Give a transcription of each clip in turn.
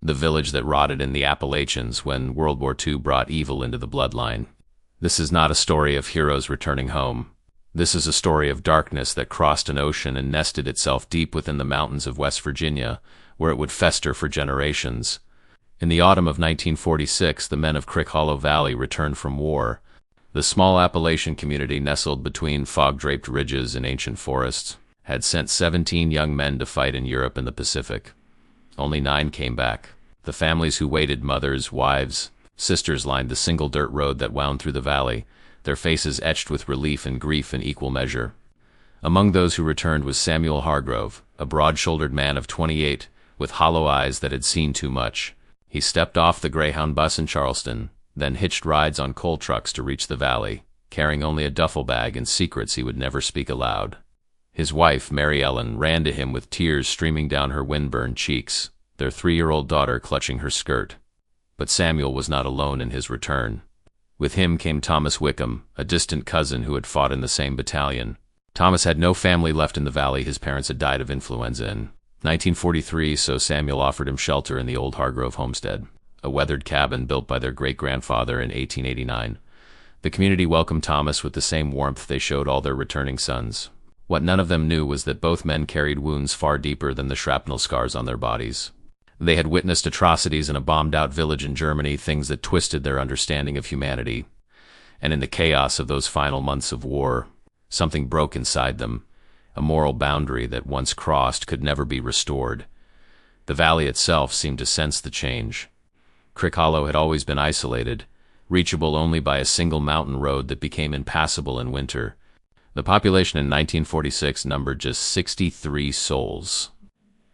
the village that rotted in the Appalachians when World War II brought evil into the bloodline. This is not a story of heroes returning home. This is a story of darkness that crossed an ocean and nested itself deep within the mountains of West Virginia, where it would fester for generations. In the autumn of 1946, the men of Crick Hollow Valley returned from war. The small Appalachian community nestled between fog-draped ridges and ancient forests had sent 17 young men to fight in Europe and the Pacific. Only 9 came back. The families who waited, mothers, wives, sisters, lined the single dirt road that wound through the valley, their faces etched with relief and grief in equal measure. Among those who returned was Samuel Hargrove, a broad-shouldered man of 28, with hollow eyes that had seen too much. He stepped off the Greyhound bus in Charleston, then hitched rides on coal trucks to reach the valley, carrying only a duffel bag and secrets he would never speak aloud. His wife, Mary Ellen, ran to him with tears streaming down her wind-burned cheeks, their 3-year-old daughter clutching her skirt. But Samuel was not alone in his return. With him came Thomas Wickham, a distant cousin who had fought in the same battalion. Thomas had no family left in the valley. His parents had died of influenza in 1943, so Samuel offered him shelter in the old Hargrove homestead, a weathered cabin built by their great-grandfather in 1889. The community welcomed Thomas with the same warmth they showed all their returning sons. What none of them knew was that both men carried wounds far deeper than the shrapnel scars on their bodies. They had witnessed atrocities in a bombed-out village in Germany, things that twisted their understanding of humanity. And in the chaos of those final months of war, something broke inside them, a moral boundary that once crossed could never be restored. The valley itself seemed to sense the change. Crick Hollow had always been isolated, reachable only by a single mountain road that became impassable in winter. The population in 1946 numbered just 63 souls,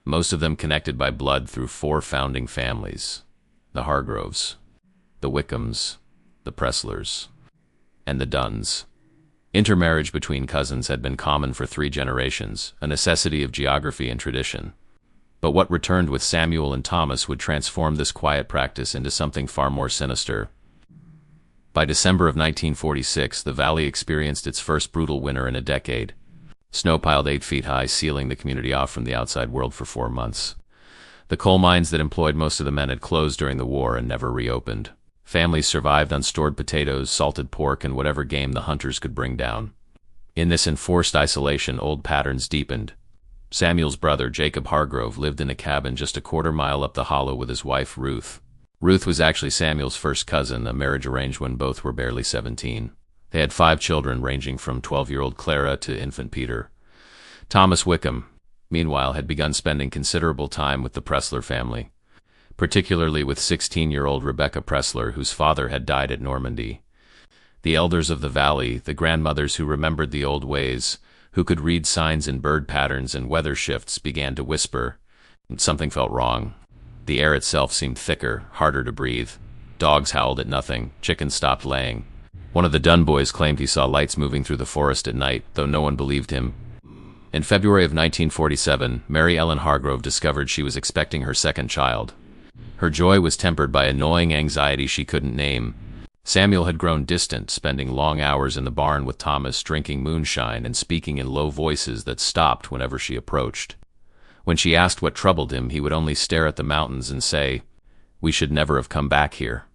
most of them connected by blood through 4 founding families: the Hargroves, the Wickhams, the Presslers, and the Dunns. Intermarriage between cousins had been common for 3 generations, a necessity of geography and tradition. But what returned with Samuel and Thomas would transform this quiet practice into something far more sinister. By December of 1946, the valley experienced its first brutal winter in a decade. Snow piled 8 feet high, sealing the community off from the outside world for 4 months. The coal mines that employed most of the men had closed during the war and never reopened. Families survived on stored potatoes, salted pork, and whatever game the hunters could bring down. In this enforced isolation, old patterns deepened. Samuel's brother, Jacob Hargrove, lived in a cabin just a quarter-mile up the hollow with his wife, Ruth. Ruth was actually Samuel's first cousin, a marriage arranged when both were barely 17. They had 5 children, ranging from 12-year-old Clara to infant Peter. Thomas Wickham, meanwhile, had begun spending considerable time with the Pressler family, particularly with 16-year-old Rebecca Pressler, whose father had died at Normandy. The elders of the valley, the grandmothers who remembered the old ways, who could read signs in bird patterns and weather shifts, began to whisper. Something felt wrong. The air itself seemed thicker, harder to breathe. Dogs howled at nothing. Chickens stopped laying. One of the Dunn boys claimed he saw lights moving through the forest at night, though no one believed him. In February of 1947, Mary Ellen Hargrove discovered she was expecting her second child. Her joy was tempered by a gnawing anxiety she couldn't name. Samuel had grown distant, spending long hours in the barn with Thomas, drinking moonshine and speaking in low voices that stopped whenever she approached. When she asked what troubled him, he would only stare at the mountains and say, "We should never have come back here."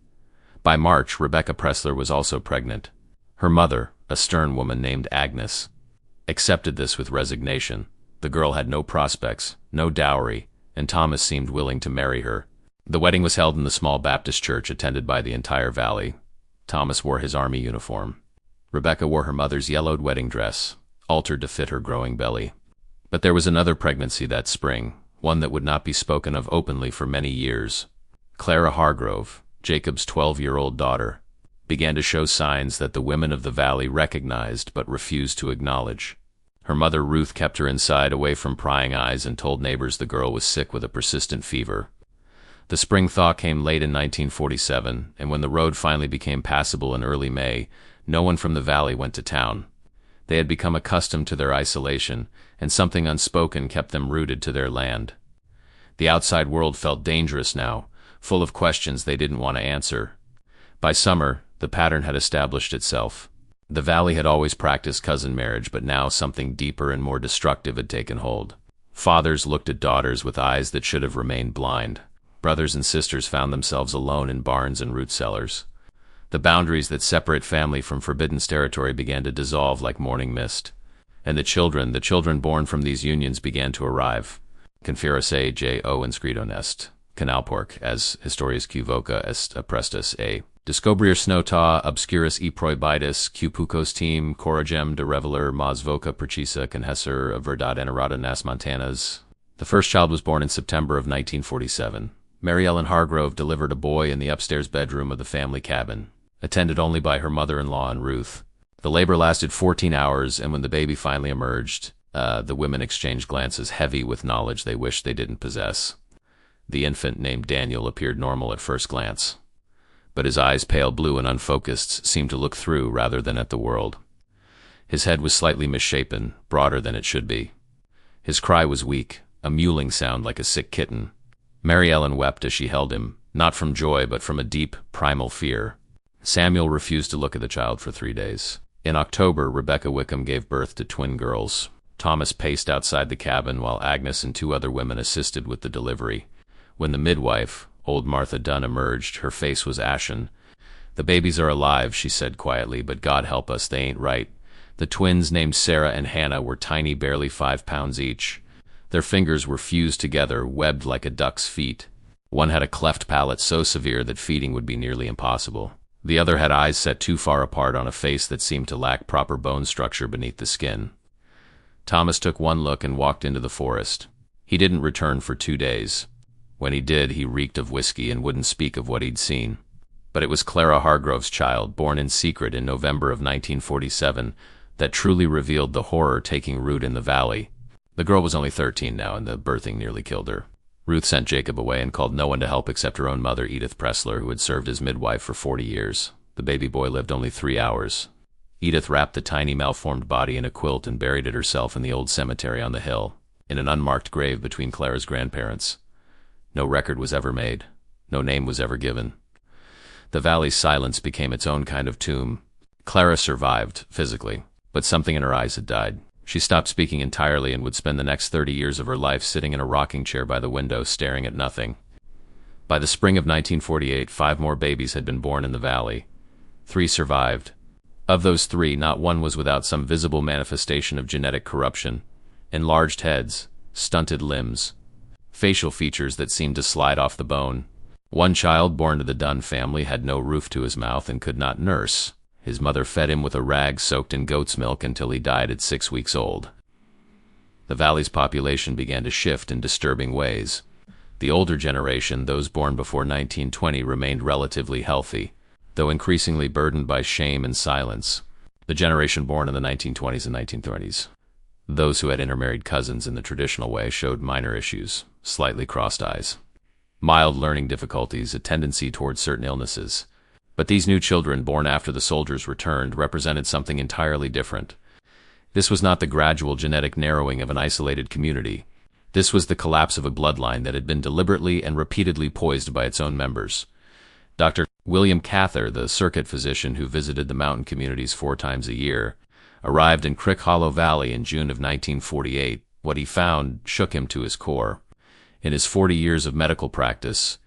By March, Rebecca Pressler was also pregnant. Her mother, a stern woman named Agnes, accepted this with resignation. The girl had no prospects, no dowry, and Thomas seemed willing to marry her. The wedding was held in the small Baptist church attended by the entire valley. Thomas wore his army uniform. Rebecca wore her mother's yellowed wedding dress, altered to fit her growing belly. But there was another pregnancy that spring, one that would not be spoken of openly for many years. Clara Hargrove, Jacob's 12-year-old daughter, began to show signs that the women of the valley recognized but refused to acknowledge. Her mother Ruth kept her inside, away from prying eyes, and told neighbors the girl was sick with a persistent fever. The spring thaw came late in 1947, and when the road finally became passable in early May, no one from the valley went to town. They had become accustomed to their isolation, and something unspoken kept them rooted to their land. The outside world felt dangerous now, full of questions they didn't want to answer. By summer, the pattern had established itself. The valley had always practiced cousin marriage, but now something deeper and more destructive had taken hold. Fathers looked at daughters with eyes that should have remained blind. Brothers and sisters found themselves alone in barns and root cellars. The boundaries that separate family from forbidden territory began to dissolve like morning mist. And the children born from these unions began to arrive. Conferasse jo inscrito nest. Canal porc, as historias q voca est prestus a. Descobrir snota obscurus e prohibitus, q pucos team, corrigem de reveler mas voca precisa conhesser of verdad enarrada nas montanas. The first child was born in September of 1947. Mary Ellen Hargrove delivered a boy in the upstairs bedroom of the family cabin, attended only by her mother-in-law and Ruth. The labor lasted 14 hours, and when the baby finally emerged, the women exchanged glances heavy with knowledge they wished they didn't possess. The infant, named Daniel, appeared normal at first glance, but his eyes, pale blue and unfocused, seemed to look through rather than at the world. His head was slightly misshapen, broader than it should be. His cry was weak, a mewling sound like a sick kitten. Mary Ellen wept as she held him, not from joy but from a deep, primal fear. Samuel refused to look at the child for 3 days. In October, Rebecca Wickham gave birth to twin girls. Thomas paced outside the cabin while Agnes and 2 other women assisted with the delivery. When the midwife, old Martha Dunn, emerged, her face was ashen. "The babies are alive," she said quietly, "but God help us, they ain't right." The twins, named Sarah and Hannah, were tiny, barely 5 pounds each. Their fingers were fused together, webbed like a duck's feet. One had a cleft palate so severe that feeding would be nearly impossible. The other had eyes set too far apart on a face that seemed to lack proper bone structure beneath the skin. Thomas took one look and walked into the forest. He didn't return for 2 days. When he did, he reeked of whiskey and wouldn't speak of what he'd seen. But it was Clara Hargrove's child, born in secret in November of 1947, that truly revealed the horror taking root in the valley. The girl was only 13 now, and the birthing nearly killed her. Ruth sent Jacob away and called no one to help except her own mother, Edith Pressler, who had served as midwife for 40 years. The baby boy lived only 3 hours. Edith wrapped the tiny malformed body in a quilt and buried it herself in the old cemetery on the hill, in an unmarked grave between Clara's grandparents. No record was ever made. No name was ever given. The valley's silence became its own kind of tomb. Clara survived, physically, but something in her eyes had died. She stopped speaking entirely and would spend the next 30 years of her life sitting in a rocking chair by the window, staring at nothing. By the spring of 1948, 5 more babies had been born in the valley. 3 survived. Of those 3, not one was without some visible manifestation of genetic corruption. Enlarged heads, stunted limbs, facial features that seemed to slide off the bone. One child, born to the Dunn family, had no roof to his mouth and could not nurse. His mother fed him with a rag soaked in goat's milk until he died at 6 weeks old. The valley's population began to shift in disturbing ways. The older generation, those born before 1920, remained relatively healthy, though increasingly burdened by shame and silence. The generation born in the 1920s and 1930s, those who had intermarried cousins in the traditional way, showed minor issues, slightly crossed eyes, mild learning difficulties, a tendency towards certain illnesses. But these new children, born after the soldiers returned, represented something entirely different. This was not the gradual genetic narrowing of an isolated community. This was the collapse of a bloodline that had been deliberately and repeatedly poised by its own members. Dr. William Cather, the circuit physician who visited the mountain communities 4 times a year, arrived in Crick Hollow Valley in June of 1948. What he found shook him to his core. In his 40 years of medical practice,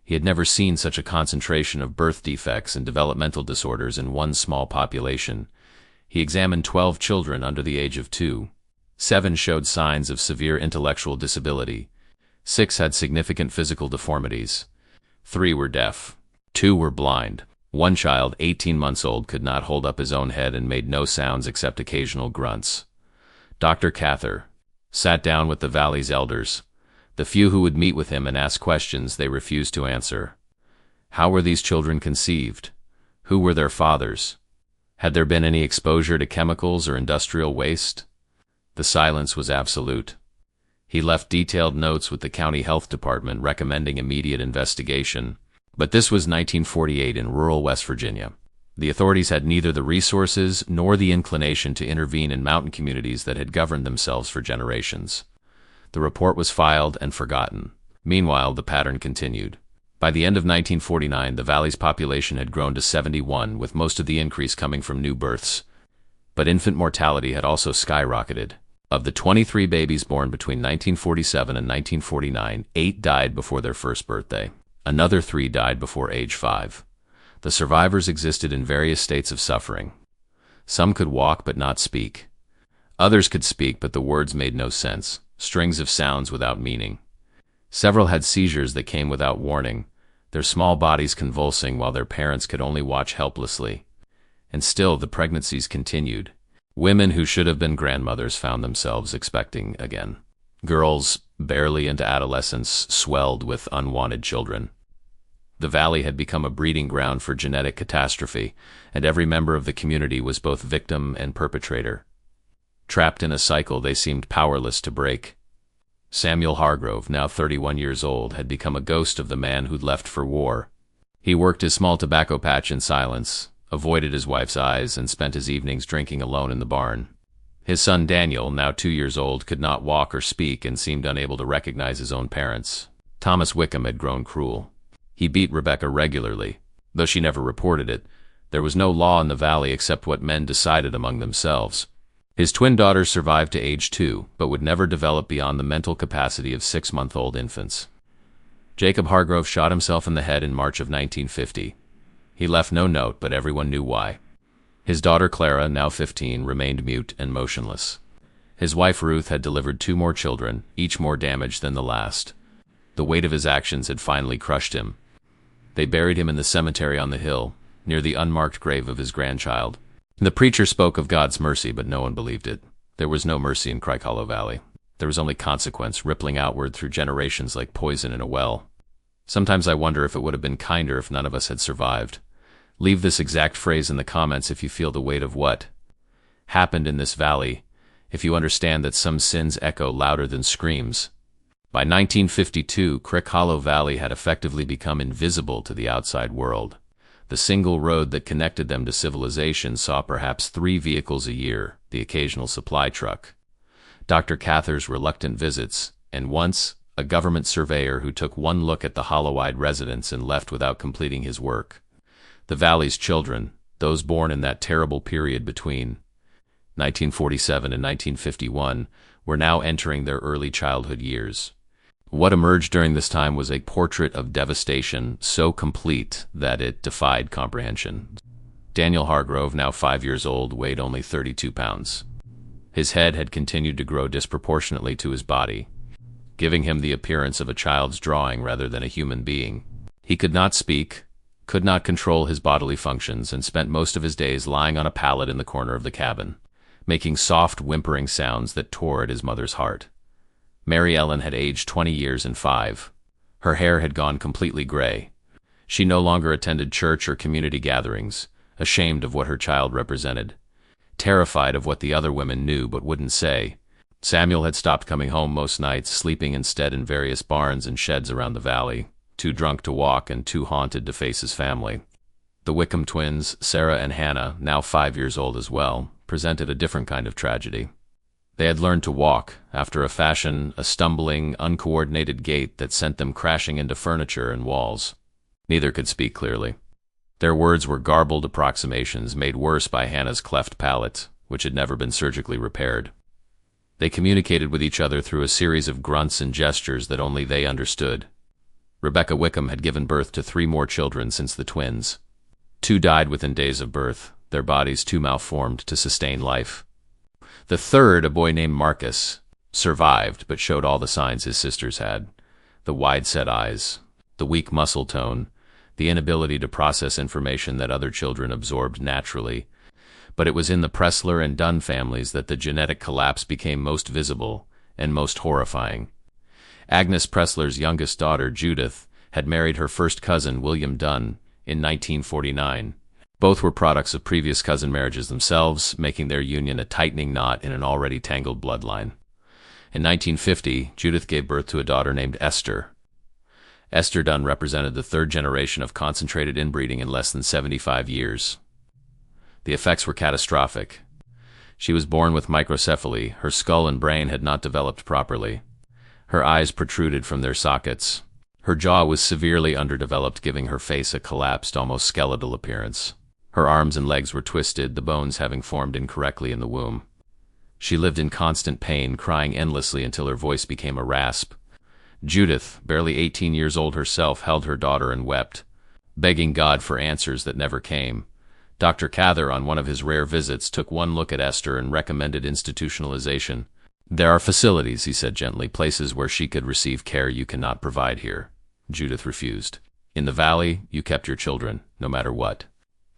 he had never seen such a concentration of birth defects and developmental disorders in one small population. He examined 12 children under the age of 2. 7 showed signs of severe intellectual disability. 6 had significant physical deformities. 3 were deaf. 2 were blind. One child, 18 months old, could not hold up his own head and made no sounds except occasional grunts. Dr. Cather sat down with the valley's elders. The few who would meet with him and ask questions they refused to answer. How were these children conceived? Who were their fathers? Had there been any exposure to chemicals or industrial waste? The silence was absolute. He left detailed notes with the county health department recommending immediate investigation. But this was 1948 in rural West Virginia. The authorities had neither the resources nor the inclination to intervene in mountain communities that had governed themselves for generations. The report was filed and forgotten. Meanwhile, the pattern continued. By the end of 1949, the valley's population had grown to 71, with most of the increase coming from new births. But infant mortality had also skyrocketed. Of the 23 babies born between 1947 and 1949, 8 died before their first birthday. Another 3 died before age 5. The survivors existed in various states of suffering. Some could walk but not speak. Others could speak, but the words made no sense, strings of sounds without meaning. Several had seizures that came without warning, their small bodies convulsing while their parents could only watch helplessly. And still the pregnancies continued. Women who should have been grandmothers found themselves expecting again. Girls, barely into adolescence, swelled with unwanted children. The valley had become a breeding ground for genetic catastrophe, and every member of the community was both victim and perpetrator. Trapped in a cycle they seemed powerless to break. Samuel Hargrove, now 31 years old, had become a ghost of the man who'd left for war. He worked his small tobacco patch in silence, avoided his wife's eyes, and spent his evenings drinking alone in the barn. His son Daniel, now 2 years old, could not walk or speak and seemed unable to recognize his own parents. Thomas Wickham had grown cruel. He beat Rebecca regularly. Though she never reported it, there was no law in the valley except what men decided among themselves. His twin daughters survived to age 2, but would never develop beyond the mental capacity of 6-month-old infants. Jacob Hargrove shot himself in the head in March of 1950. He left no note, but everyone knew why. His daughter Clara, now 15, remained mute and motionless. His wife Ruth had delivered 2 more children, each more damaged than the last. The weight of his actions had finally crushed him. They buried him in the cemetery on the hill, near the unmarked grave of his grandchild. The preacher spoke of God's mercy, but no one believed it. There was no mercy in Crike Hollow Valley. There was only consequence, rippling outward through generations like poison in a well. Sometimes I wonder if it would have been kinder if none of us had survived. Leave this exact phrase in the comments if you feel the weight of what happened in this valley, if you understand that some sins echo louder than screams. By 1952, Crick Hollow Valley had effectively become invisible to the outside world. The single road that connected them to civilization saw perhaps 3 vehicles a year, the occasional supply truck, Dr. Cather's reluctant visits, and once, a government surveyor who took one look at the hollow-eyed residents and left without completing his work. The valley's children, those born in that terrible period between 1947 and 1951, were now entering their early childhood years. What emerged during this time was a portrait of devastation so complete that it defied comprehension. Daniel Hargrove, now 5 years old, weighed only 32 pounds. His head had continued to grow disproportionately to his body, giving him the appearance of a child's drawing rather than a human being. He could not speak, could not control his bodily functions, and spent most of his days lying on a pallet in the corner of the cabin, making soft, whimpering sounds that tore at his mother's heart. Mary Ellen had aged 20 years and 5. Her hair had gone completely gray. She no longer attended church or community gatherings, ashamed of what her child represented, terrified of what the other women knew but wouldn't say. Samuel had stopped coming home most nights, sleeping instead in various barns and sheds around the valley, too drunk to walk and too haunted to face his family. The Wickham twins, Sarah and Hannah, now 5 years old as well, presented a different kind of tragedy. They had learned to walk, after a fashion, a stumbling, uncoordinated gait that sent them crashing into furniture and walls. Neither could speak clearly. Their words were garbled approximations made worse by Hannah's cleft palate, which had never been surgically repaired. They communicated with each other through a series of grunts and gestures that only they understood. Rebecca Wickham had given birth to 3 more children since the twins. 2 died within days of birth, their bodies too malformed to sustain life. The third, a boy named Marcus, survived but showed all the signs his sisters had: the wide-set eyes, the weak muscle tone, the inability to process information that other children absorbed naturally. But it was in the Pressler and Dunn families that the genetic collapse became most visible and most horrifying. Agnes Pressler's youngest daughter, Judith, had married her first cousin, William Dunn, in 1949. Both were products of previous cousin marriages themselves, making their union a tightening knot in an already tangled bloodline. In 1950, Judith gave birth to a daughter named Esther. Esther Dunn represented the 3rd generation of concentrated inbreeding in less than 75 years. The effects were catastrophic. She was born with microcephaly. Her skull and brain had not developed properly. Her eyes protruded from their sockets. Her jaw was severely underdeveloped, giving her face a collapsed, almost skeletal appearance. Her arms and legs were twisted, the bones having formed incorrectly in the womb. She lived in constant pain, crying endlessly until her voice became a rasp. Judith, barely 18 years old herself, held her daughter and wept, begging God for answers that never came. Dr. Cather, on one of his rare visits, took one look at Esther and recommended institutionalization. "There are facilities," he said gently, "places where she could receive care you cannot provide here." Judith refused. "In the valley, you kept your children, no matter what."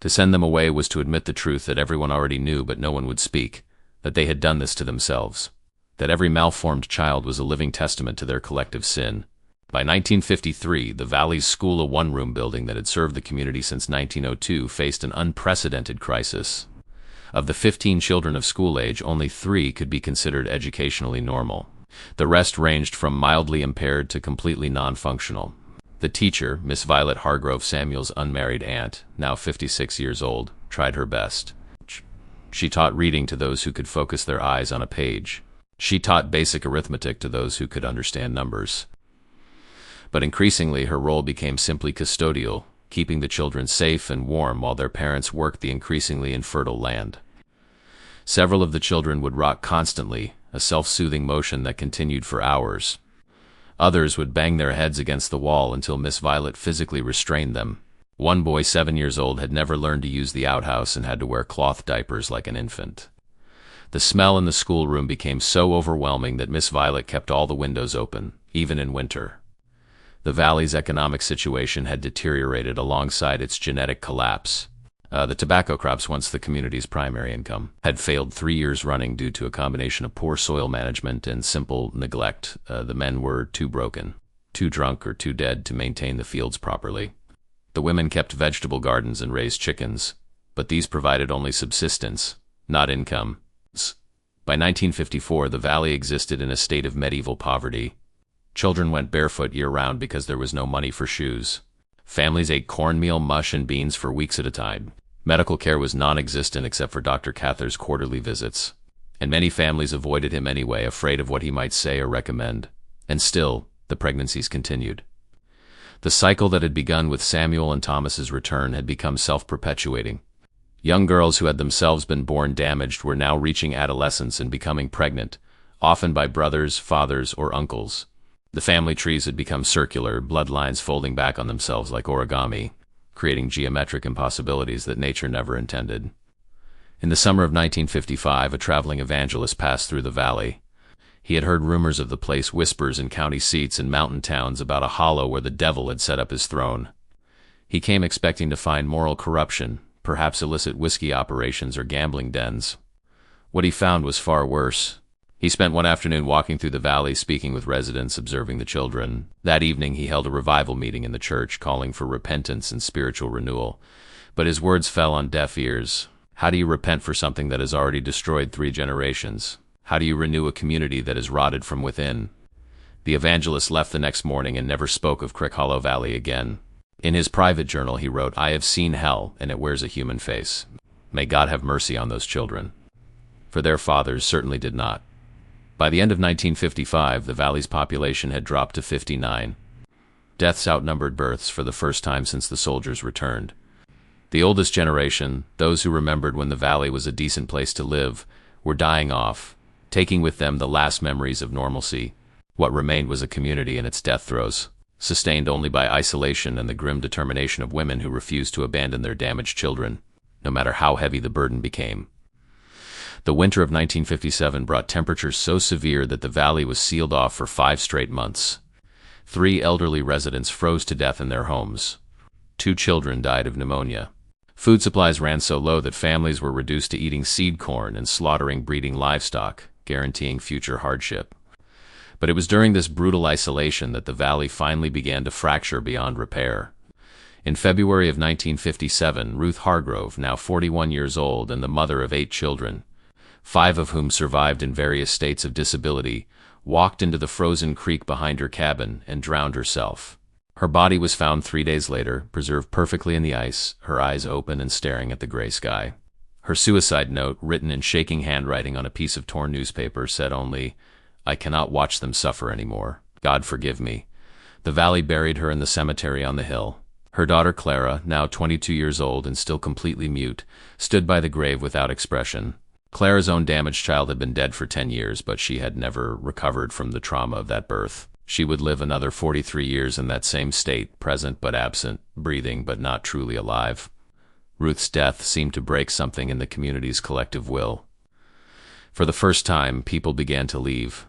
To send them away was to admit the truth that everyone already knew but no one would speak, that they had done this to themselves, that every malformed child was a living testament to their collective sin. By 1953, the Valley's school, a one-room building that had served the community since 1902, faced an unprecedented crisis. Of the 15 children of school age, only 3 could be considered educationally normal. The rest ranged from mildly impaired to completely non-functional. The teacher, Miss Violet Hargrove, Samuel's unmarried aunt, now 56 years old, tried her best. She taught reading to those who could focus their eyes on a page. She taught basic arithmetic to those who could understand numbers. But increasingly, her role became simply custodial, keeping the children safe and warm while their parents worked the increasingly infertile land. Several of the children would rock constantly, a self-soothing motion that continued for hours. Others would bang their heads against the wall until Miss Violet physically restrained them. One boy, 7 years old, had never learned to use the outhouse and had to wear cloth diapers like an infant. The smell in the schoolroom became so overwhelming that Miss Violet kept all the windows open, even in winter. The valley's economic situation had deteriorated alongside its genetic collapse. The tobacco crops, once the community's primary income, had failed 3 years running due to a combination of poor soil management and simple neglect. The men were too broken, too drunk, or too dead to maintain the fields properly. The women kept vegetable gardens and raised chickens, but these provided only subsistence, not income. By 1954, the valley existed in a state of medieval poverty. Children went barefoot year-round because there was no money for shoes. Families ate cornmeal, mush, and beans for weeks at a time. Medical care was non-existent except for Dr. Cather's quarterly visits, and many families avoided him anyway, afraid of what he might say or recommend. And still, the pregnancies continued. The cycle that had begun with Samuel and Thomas's return had become self-perpetuating. Young girls who had themselves been born damaged were now reaching adolescence and becoming pregnant, often by brothers, fathers, or uncles. The family trees had become circular, bloodlines folding back on themselves like origami, creating geometric impossibilities that nature never intended. In the summer of 1955, a traveling evangelist passed through the valley. He had heard rumors of the place, whispers in county seats and mountain towns about a hollow where the devil had set up his throne. He came expecting to find moral corruption, perhaps illicit whiskey operations or gambling dens. What he found was far worse. He spent one afternoon walking through the valley, speaking with residents, observing the children. That evening he held a revival meeting in the church, calling for repentance and spiritual renewal. But his words fell on deaf ears. How do you repent for something that has already destroyed 3 generations? How do you renew a community that is rotted from within? The evangelist left the next morning and never spoke of Crick Hollow Valley again. In his private journal he wrote, "I have seen hell, and it wears a human face. May God have mercy on those children." For their fathers certainly did not. By the end of 1955, the valley's population had dropped to 59. Deaths outnumbered births for the first time since the soldiers returned. The oldest generation, those who remembered when the valley was a decent place to live, were dying off, taking with them the last memories of normalcy. What remained was a community in its death throes, sustained only by isolation and the grim determination of women who refused to abandon their damaged children, no matter how heavy the burden became. The winter of 1957 brought temperatures so severe that the valley was sealed off for 5 straight months. 3 elderly residents froze to death in their homes. 2 children died of pneumonia. Food supplies ran so low that families were reduced to eating seed corn and slaughtering breeding livestock, guaranteeing future hardship. But it was during this brutal isolation that the valley finally began to fracture beyond repair. In February of 1957, Ruth Hargrove, now 41 years old and the mother of 8 children, 5 of whom survived in various states of disability, walked into the frozen creek behind her cabin and drowned herself. Her body was found 3 days later, preserved perfectly in the ice, her eyes open and staring at the gray sky. Her suicide note, written in shaking handwriting on a piece of torn newspaper, said only, "I cannot watch them suffer anymore. God forgive me." The valley buried her in the cemetery on the hill. Her daughter Clara, now 22 years old and still completely mute, stood by the grave without expression. Clara's own damaged child had been dead for 10 years, but she had never recovered from the trauma of that birth. She would live another 43 years in that same state, present but absent, breathing but not truly alive. Ruth's death seemed to break something in the community's collective will. For the first time, people began to leave.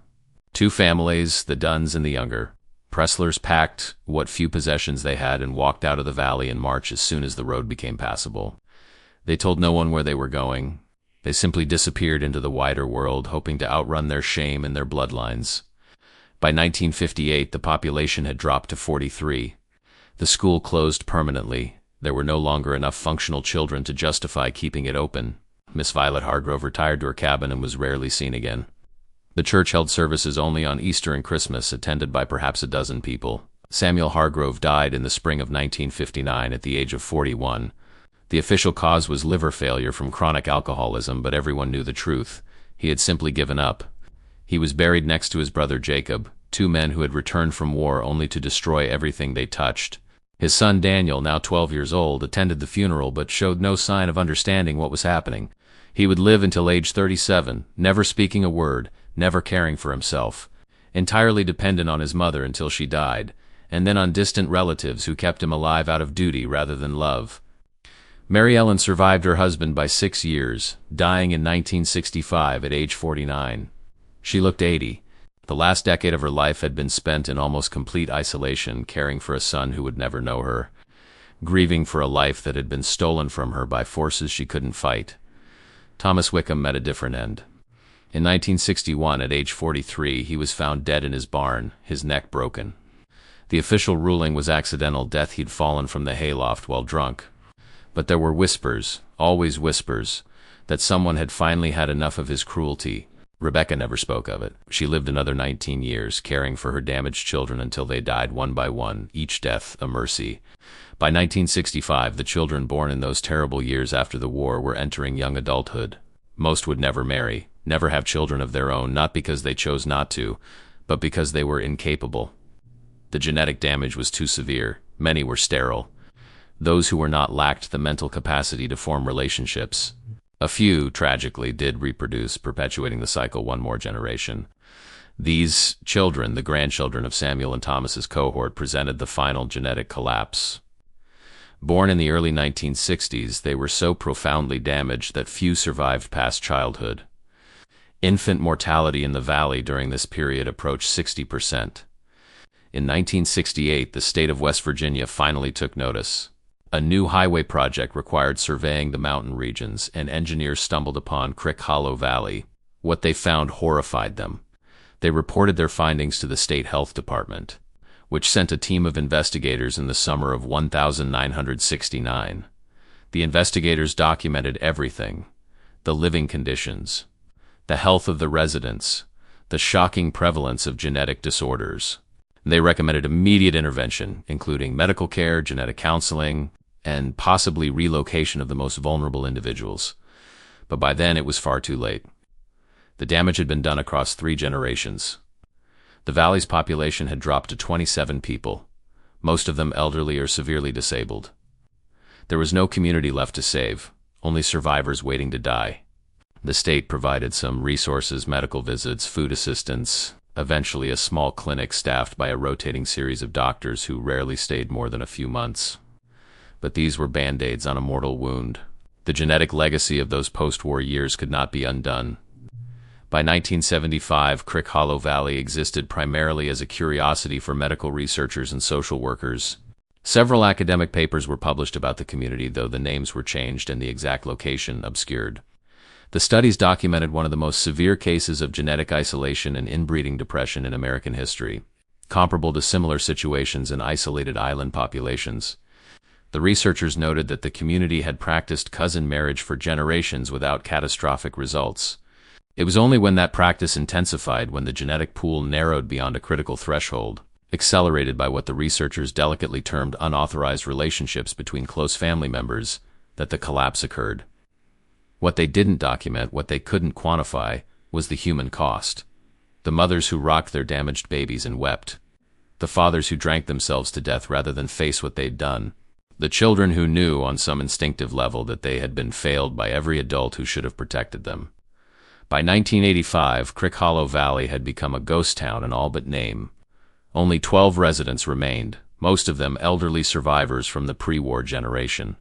Two families, the Dunns and the Younger. Presslers packed what few possessions they had and walked out of the valley in March as soon as the road became passable. They told no one where they were going. They simply disappeared into the wider world, hoping to outrun their shame and their bloodlines. By 1958, the population had dropped to 43. The school closed permanently. There were no longer enough functional children to justify keeping it open. Miss Violet Hargrove retired to her cabin and was rarely seen again. The church held services only on Easter and Christmas, attended by perhaps a dozen people. Samuel Hargrove died in the spring of 1959 at the age of 41. The official cause was liver failure from chronic alcoholism, but everyone knew the truth. He had simply given up. He was buried next to his brother Jacob, two men who had returned from war only to destroy everything they touched. His son Daniel, now 12 years old, attended the funeral but showed no sign of understanding what was happening. He would live until age 37, never speaking a word, never caring for himself, entirely dependent on his mother until she died, and then on distant relatives who kept him alive out of duty rather than love. Mary Ellen survived her husband by 6 years, dying in 1965 at age 49. She looked 80. The last decade of her life had been spent in almost complete isolation, caring for a son who would never know her, grieving for a life that had been stolen from her by forces she couldn't fight. Thomas Wickham met a different end. In 1961, at age 43, he was found dead in his barn, his neck broken. The official ruling was accidental death. He'd fallen from the hayloft while drunk. But there were whispers, always whispers, that someone had finally had enough of his cruelty. Rebecca never spoke of it. She lived another 19 years, caring for her damaged children until they died one by one, each death a mercy. By 1965, the children born in those terrible years after the war were entering young adulthood. Most would never marry, never have children of their own, not because they chose not to, but because they were incapable. The genetic damage was too severe. Many were sterile. Those who were not lacked the mental capacity to form relationships. A few, tragically, did reproduce, perpetuating the cycle one more generation. These children, the grandchildren of Samuel and Thomas's cohort, presented the final genetic collapse. Born in the early 1960s, they were so profoundly damaged that few survived past childhood. Infant mortality in the valley during this period approached 60%. In 1968, the state of West Virginia finally took notice. A new highway project required surveying the mountain regions, and engineers stumbled upon Crick Hollow Valley. What they found horrified them. They reported their findings to the state health department, which sent a team of investigators in the summer of 1969. The investigators documented everything: the living conditions, the health of the residents, the shocking prevalence of genetic disorders. They recommended immediate intervention, including medical care, genetic counseling, and possibly relocation of the most vulnerable individuals. But by then it was far too late. The damage had been done across 3 generations. The valley's population had dropped to 27 people, most of them elderly or severely disabled. There was no community left to save, only survivors waiting to die. The state provided some resources, medical visits, food assistance, eventually a small clinic staffed by a rotating series of doctors who rarely stayed more than a few months. But these were band-aids on a mortal wound. The genetic legacy of those post-war years could not be undone. By 1975, Crick Hollow Valley existed primarily as a curiosity for medical researchers and social workers. Several academic papers were published about the community, though the names were changed and the exact location obscured. The studies documented one of the most severe cases of genetic isolation and inbreeding depression in American history, comparable to similar situations in isolated island populations. The researchers noted that the community had practiced cousin marriage for generations without catastrophic results. It was only when that practice intensified, when the genetic pool narrowed beyond a critical threshold, accelerated by what the researchers delicately termed unauthorized relationships between close family members, that the collapse occurred. What they didn't document, what they couldn't quantify, was the human cost. The mothers who rocked their damaged babies and wept. The fathers who drank themselves to death rather than face what they'd done. The children who knew on some instinctive level that they had been failed by every adult who should have protected them. By 1985, Crick Hollow Valley had become a ghost town in all but name. Only 12 residents remained, most of them elderly survivors from the pre-war generation.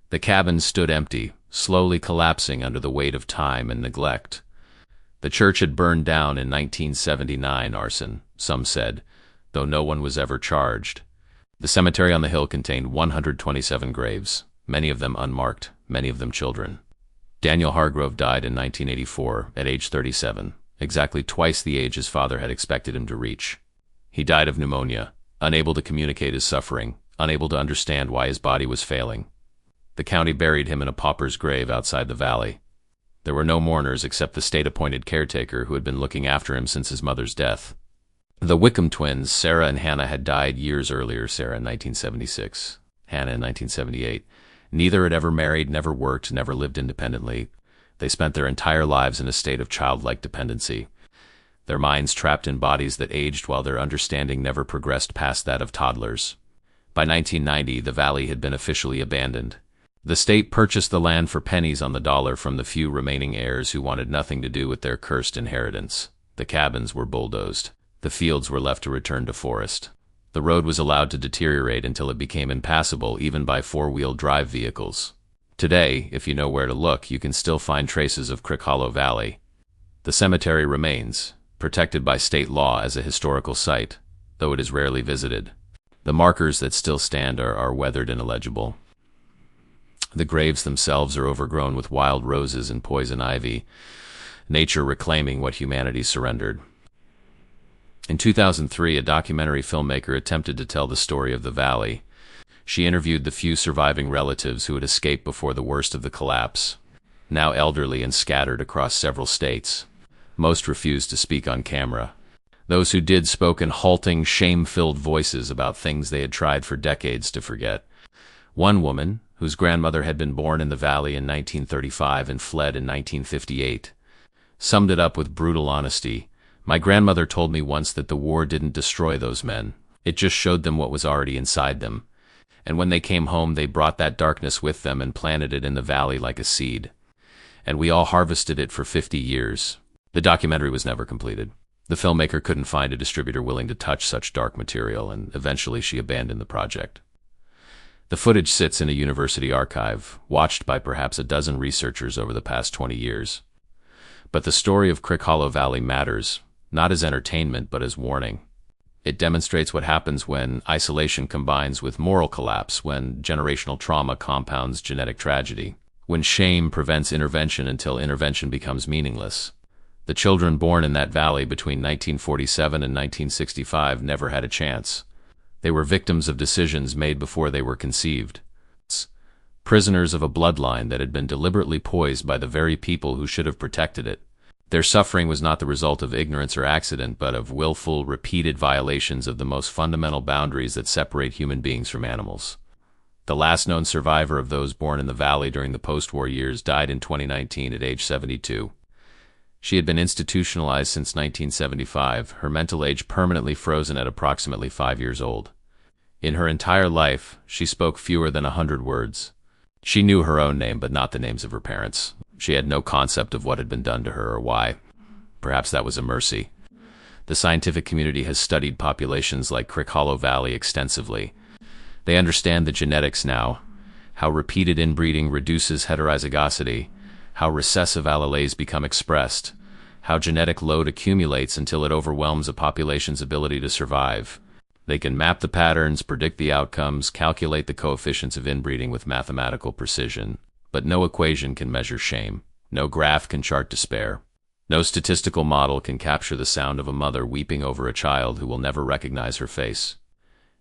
The cabins stood empty, slowly collapsing under the weight of time and neglect. The church had burned down in 1979, arson, some said, though no one was ever charged. The cemetery on the hill contained 127 graves, many of them unmarked, many of them children. Daniel Hargrove died in 1984, at age 37, exactly twice the age his father had expected him to reach. He died of pneumonia, unable to communicate his suffering, unable to understand why his body was failing. The county buried him in a pauper's grave outside the valley. There were no mourners except the state-appointed caretaker who had been looking after him since his mother's death. The Wickham twins, Sarah and Hannah, had died years earlier, Sarah in 1976, Hannah in 1978. Neither had ever married, never worked, never lived independently. They spent their entire lives in a state of childlike dependency, their minds trapped in bodies that aged while their understanding never progressed past that of toddlers. By 1990, the valley had been officially abandoned. The state purchased the land for pennies on the dollar from the few remaining heirs who wanted nothing to do with their cursed inheritance. The cabins were bulldozed. The fields were left to return to forest. The road was allowed to deteriorate until it became impassable even by four-wheel drive vehicles. Today, if you know where to look, you can still find traces of Crick Hollow Valley. The cemetery remains, protected by state law as a historical site, though it is rarely visited. The markers that still stand are weathered and illegible. The graves themselves are overgrown with wild roses and poison ivy, nature reclaiming what humanity surrendered. In 2003, a documentary filmmaker attempted to tell the story of the valley. She interviewed the few surviving relatives who had escaped before the worst of the collapse, now elderly and scattered across several states. Most refused to speak on camera. Those who did spoke in halting, shame-filled voices about things they had tried for decades to forget. One woman, whose grandmother had been born in the valley in 1935 and fled in 1958, summed it up with brutal honesty. "My grandmother told me once that the war didn't destroy those men. It just showed them what was already inside them. And when they came home, they brought that darkness with them and planted it in the valley like a seed. And we all harvested it for 50 years. The documentary was never completed. The filmmaker couldn't find a distributor willing to touch such dark material, and eventually she abandoned the project. The footage sits in a university archive, watched by perhaps a dozen researchers over the past 20 years. But the story of Crick Hollow Valley matters, not as entertainment but as warning. It demonstrates what happens when isolation combines with moral collapse, when generational trauma compounds genetic tragedy, when shame prevents intervention until intervention becomes meaningless. The children born in that valley between 1947 and 1965 never had a chance. They were victims of decisions made before they were conceived. Prisoners of a bloodline that had been deliberately poised by the very people who should have protected it. Their suffering was not the result of ignorance or accident, but of willful, repeated violations of the most fundamental boundaries that separate human beings from animals. The last known survivor of those born in the valley during the post-war years died in 2019 at age 72. She had been institutionalized since 1975, her mental age permanently frozen at approximately 5 years old. In her entire life, she spoke fewer than 100 words. She knew her own name, but not the names of her parents. She had no concept of what had been done to her or why. Perhaps that was a mercy. The scientific community has studied populations like Crick Hollow Valley extensively. They understand the genetics now, how repeated inbreeding reduces heterozygosity, how recessive alleles become expressed, how genetic load accumulates until it overwhelms a population's ability to survive. They can map the patterns, predict the outcomes, calculate the coefficients of inbreeding with mathematical precision. But no equation can measure shame. No graph can chart despair. No statistical model can capture the sound of a mother weeping over a child who will never recognize her face,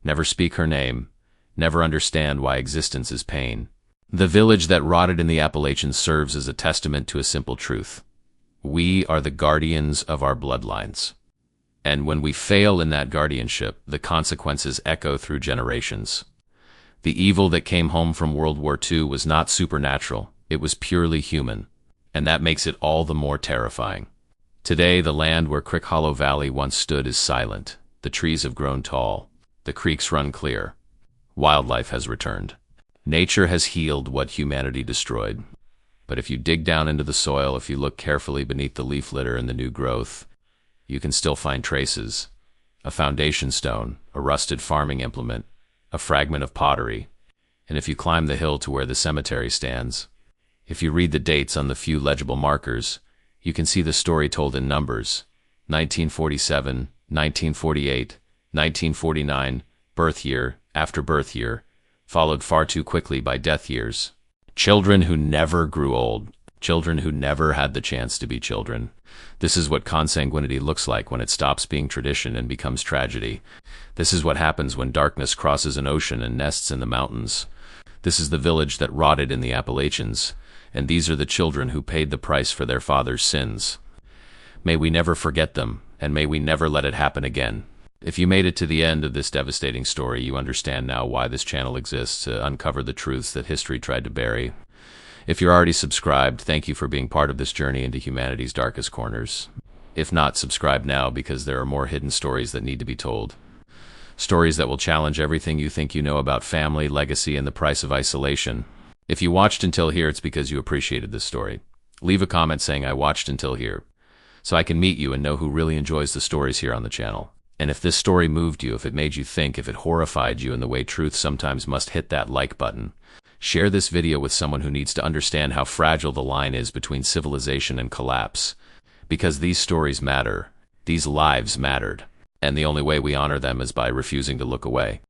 never speak her name, never understand why existence is pain. The village that rotted in the Appalachians serves as a testament to a simple truth. We are the guardians of our bloodlines. And when we fail in that guardianship, the consequences echo through generations. The evil that came home from World War II was not supernatural, it was purely human, and that makes it all the more terrifying. Today, the land where Crick Hollow Valley once stood is silent. The trees have grown tall. The creeks run clear. Wildlife has returned. Nature has healed what humanity destroyed. But if you dig down into the soil, if you look carefully beneath the leaf litter and the new growth, you can still find traces. A foundation stone, a rusted farming implement, a fragment of pottery. And if you climb the hill to where the cemetery stands, if you read the dates on the few legible markers, you can see the story told in numbers. 1947, 1948, 1949, birth year after birth year, followed far too quickly by death years. Children who never grew old. Children who never had the chance to be children. This is what consanguinity looks like when it stops being tradition and becomes tragedy. This is what happens when darkness crosses an ocean and nests in the mountains. This is the village that rotted in the Appalachians, and these are the children who paid the price for their fathers' sins. May we never forget them, and may we never let it happen again. If you made it to the end of this devastating story, you understand now why this channel exists, to uncover the truths that history tried to bury. If you're already subscribed, thank you for being part of this journey into humanity's darkest corners. If not, subscribe now, because there are more hidden stories that need to be told. Stories that will challenge everything you think you know about family, legacy, and the price of isolation. If you watched until here, it's because you appreciated this story. Leave a comment saying I watched until here, so I can meet you and know who really enjoys the stories here on the channel. And if this story moved you, if it made you think, if it horrified you in the way truth sometimes must, hit that like button. Share this video with someone who needs to understand how fragile the line is between civilization and collapse. Because these stories matter. These lives mattered. And the only way we honor them is by refusing to look away.